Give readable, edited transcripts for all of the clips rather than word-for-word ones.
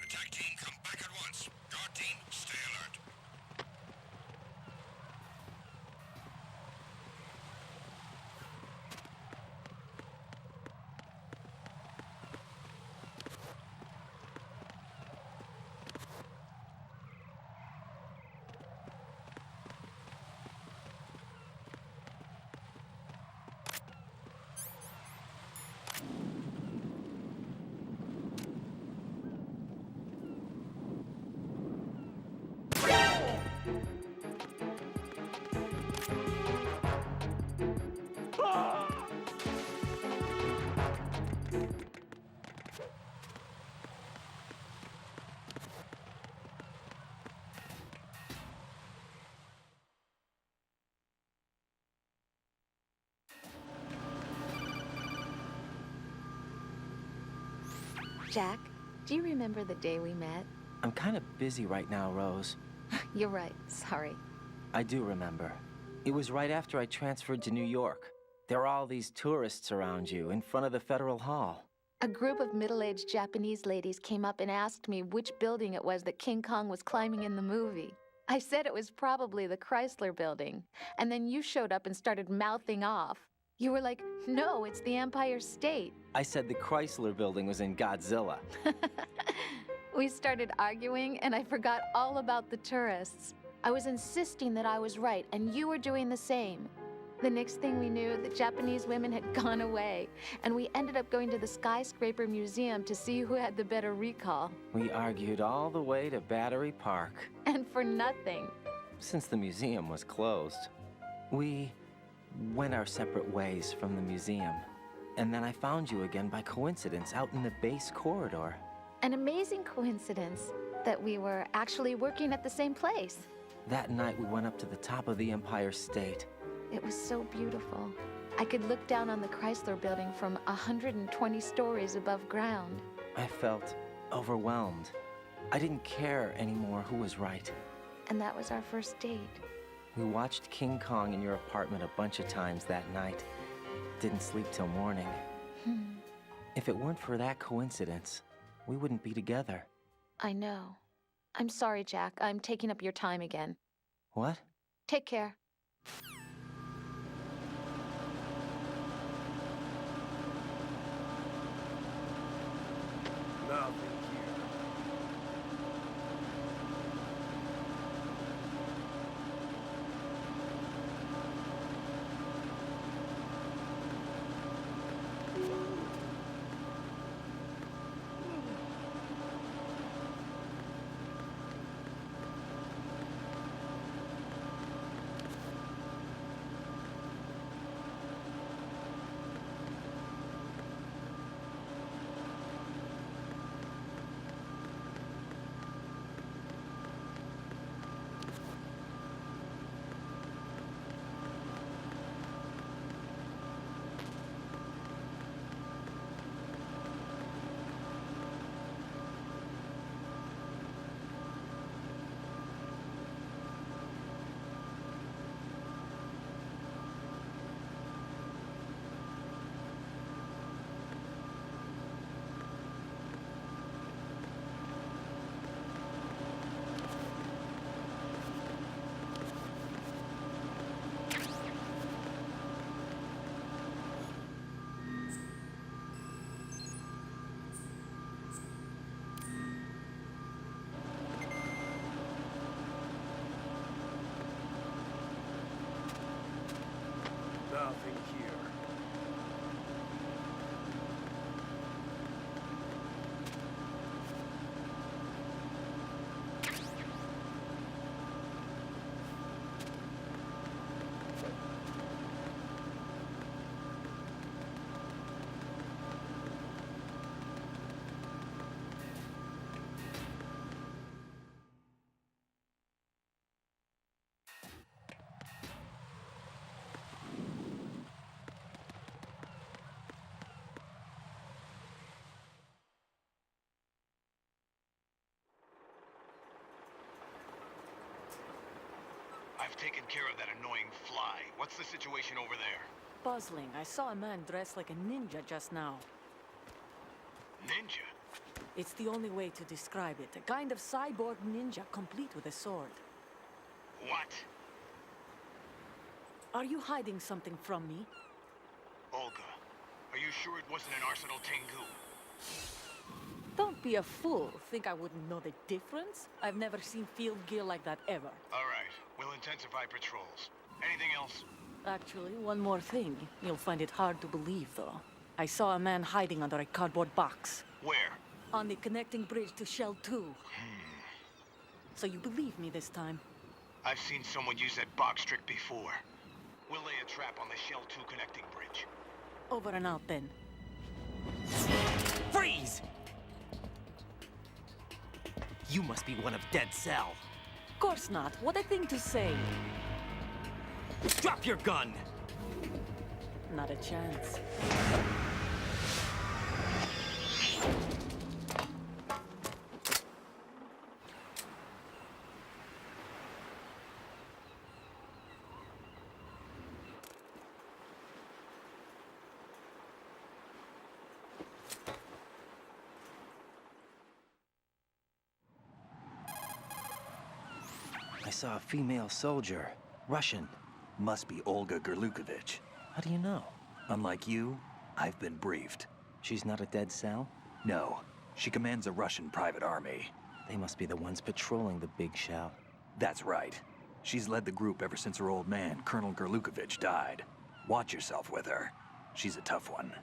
Attack team, come back at once. Guard team, stay alert. Jack, do you remember the day we met? I'm kind of busy right now, Rose. You're right, sorry. I do remember. It was right after I transferred to New York. There were all these tourists around you in front of the Federal Hall. A group of middle-aged Japanese ladies came up and asked me which building it was that King Kong was climbing in the movie. I said it was probably the Chrysler Building, and then you showed up and started mouthing off. You were like, no, it's the Empire State. I said the Chrysler Building was in Godzilla. We started arguing, and I forgot all about the tourists. I was insisting that I was right, and you were doing the same. The next thing we knew, the Japanese women had gone away, and we ended up going to the Skyscraper Museum to see who had the better recall. We argued all the way to Battery Park. And for nothing. Since the museum was closed, we went our separate ways from the museum. And then I found you again by coincidence out in the base corridor. An amazing coincidence that we were actually working at the same place. That night we went up to the top of the Empire State. It was so beautiful. I could look down on the Chrysler Building from 120 stories above ground. I felt overwhelmed. I didn't care anymore who was right. And that was our first date. We watched King Kong in your apartment a bunch of times that night. Didn't sleep till morning. If it weren't for that coincidence, we wouldn't be together. I know. I'm sorry, Jack. I'm taking up your time again. What? Take care. Nothing here. Nothing here. taken care of that annoying fly. What's the situation over there? Puzzling. I saw a man dressed like a ninja just now. Ninja? It's the only way to describe it. A kind of cyborg ninja, complete with a sword. What? Are you hiding something from me? Olga, are you sure it wasn't an Arsenal Tengu? Don't be a fool. Think I wouldn't know the difference? I've never seen field gear like that ever. All right, we'll intensify patrols. Anything else? Actually, one more thing. You'll find it hard to believe, though. I saw a man hiding under a cardboard box. Where? On the connecting bridge to Shell 2. So you believe me this time? I've seen someone use that box trick before. We'll lay a trap on the Shell 2 connecting bridge. Over and out, then. Freeze! You must be one of Dead Cell. Of course not. What a thing to say. Drop your gun! Not a chance. I saw a female soldier. Russian. Must be Olga Gerlukovich. How do you know? Unlike you, I've been briefed. She's not a Dead Cell? No, she commands a Russian private army. They must be the ones patrolling the Big Shell. That's right. She's led the group ever since her old man, Colonel Gerlukovich, died. Watch yourself with her. She's a tough one.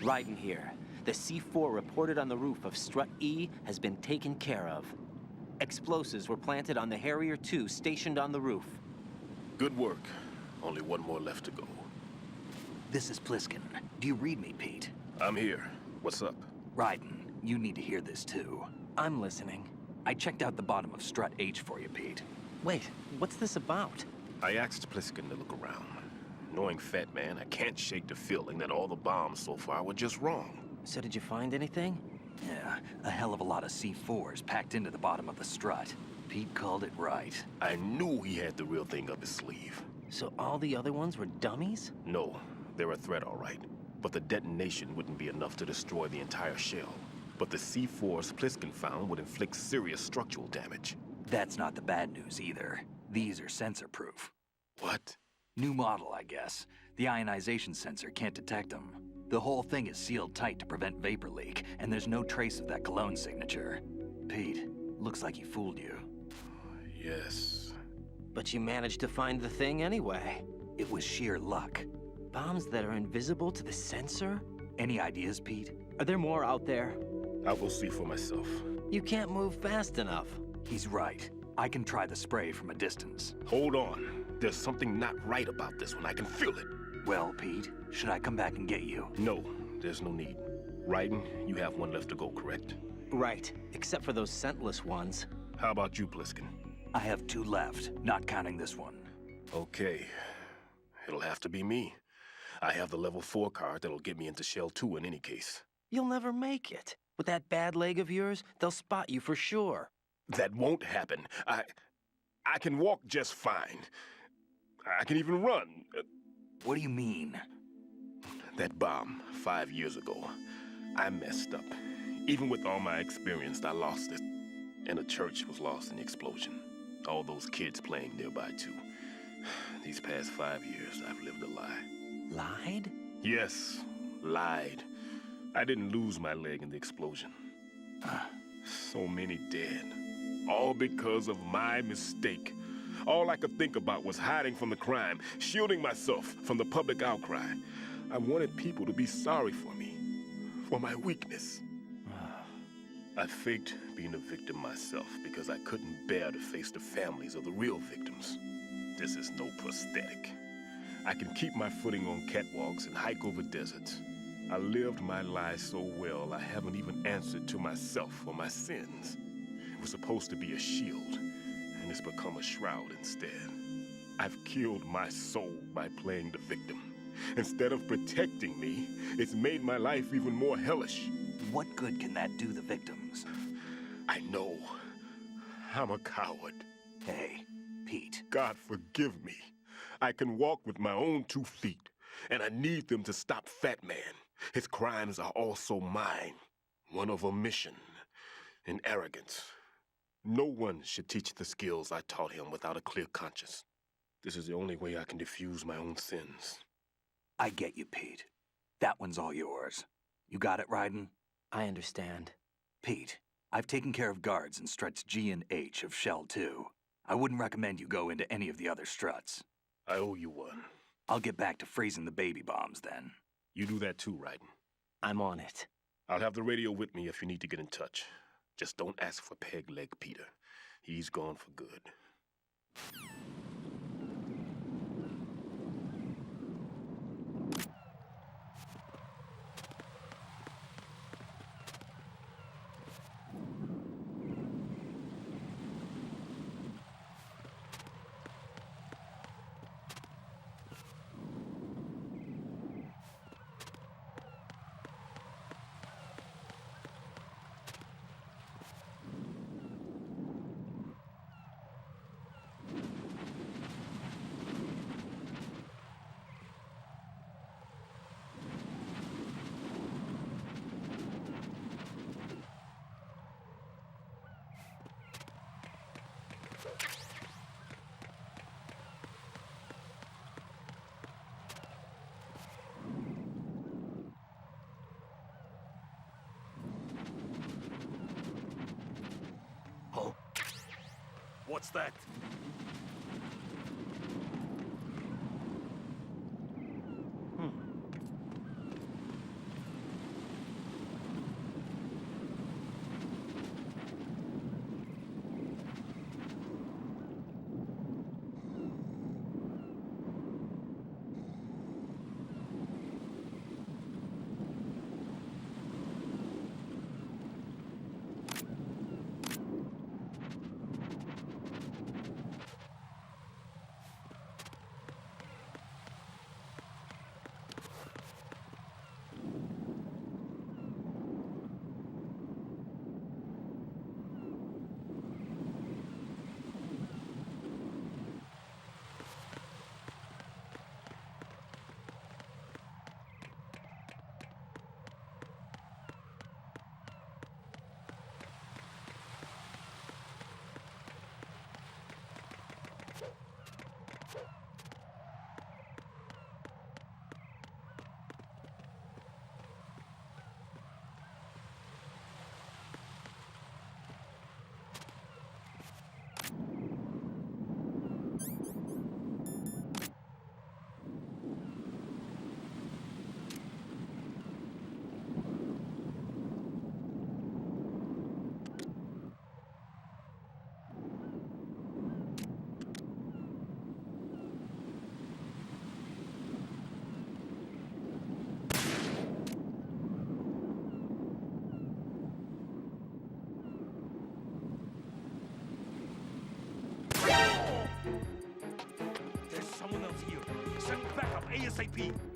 Raiden here. The C4 reported on the roof of Strut E has been taken care of. Explosives were planted on the Harrier 2 stationed on the roof. Good work. Only one more left to go. This is Pliskin. Do you read me, Pete? I'm here. What's up? Raiden, you need to hear this too. I'm listening. I checked out the bottom of Strut H for you, Pete. Wait, what's this about? I asked Pliskin to look around. Knowing Fat Man, I can't shake the feeling that all the bombs so far were just wrong. So did you find anything? Yeah, a hell of a lot of C4s packed into the bottom of the strut. Pete called it right. I knew he had the real thing up his sleeve. So all the other ones were dummies? No, they're a threat, all right. But the detonation wouldn't be enough to destroy the entire shell. But the C4s Pliskin found would inflict serious structural damage. That's not the bad news either. These are sensor-proof. What? New model, I guess. The ionization sensor can't detect them. The whole thing is sealed tight to prevent vapor leak, and there's no trace of that cologne signature. Pete, looks like he fooled you. Yes. But you managed to find the thing anyway. It was sheer luck. Bombs that are invisible to the sensor? Any ideas, Pete? Are there more out there? I'll go see for myself. You can't move fast enough. He's right. I can try the spray from a distance. Hold on. There's something not right about this one. I can feel it. Well, Pete, should I come back and get you? No, there's no need. Raiden, you have one left to go, correct? Right, except for those scentless ones. How about you, Pliskin? I have 2 left, not counting this one. Okay. It'll have to be me. I have the level 4 card that'll get me into Shell 2 in any case. You'll never make it. With that bad leg of yours, they'll spot you for sure. That won't happen. I can walk just fine. I can even run. What do you mean? That bomb 5 years ago, I messed up. Even with all my experience, I lost it. And the church was lost in the explosion. All those kids playing nearby, too. These past 5 years, I've lived a lie. Lied? Yes, lied. I didn't lose my leg in the explosion. So many dead. All because of my mistake. All I could think about was hiding from the crime, shielding myself from the public outcry. I wanted people to be sorry for me, for my weakness. I faked being a victim myself because I couldn't bear to face the families of the real victims. This is no prosthetic. I can keep my footing on catwalks and hike over deserts. I lived my life so well, I haven't even answered to myself for my sins. It was supposed to be a shield, and it's become a shroud instead. I've killed my soul by playing the victim. Instead of protecting me, it's made my life even more hellish. What good can that do the victims? I know. I'm a coward. Hey, Pete. God forgive me. I can walk with my own 2 feet, and I need them to stop Fat Man. His crimes are also mine. One of omission and arrogance. No one should teach the skills I taught him without a clear conscience. This is the only way I can diffuse my own sins. I get you, Pete. That one's all yours. You got it, Raiden? I understand. Pete, I've taken care of guards in struts G and H of Shell 2. I wouldn't recommend you go into any of the other struts. I owe you one. I'll get back to freezing the baby bombs then. You do that too, Raiden. I'm on it. I'll have the radio with me if you need to get in touch. Just don't ask for Peg Leg Peter. He's gone for good. Oh? What's that? say, Pete?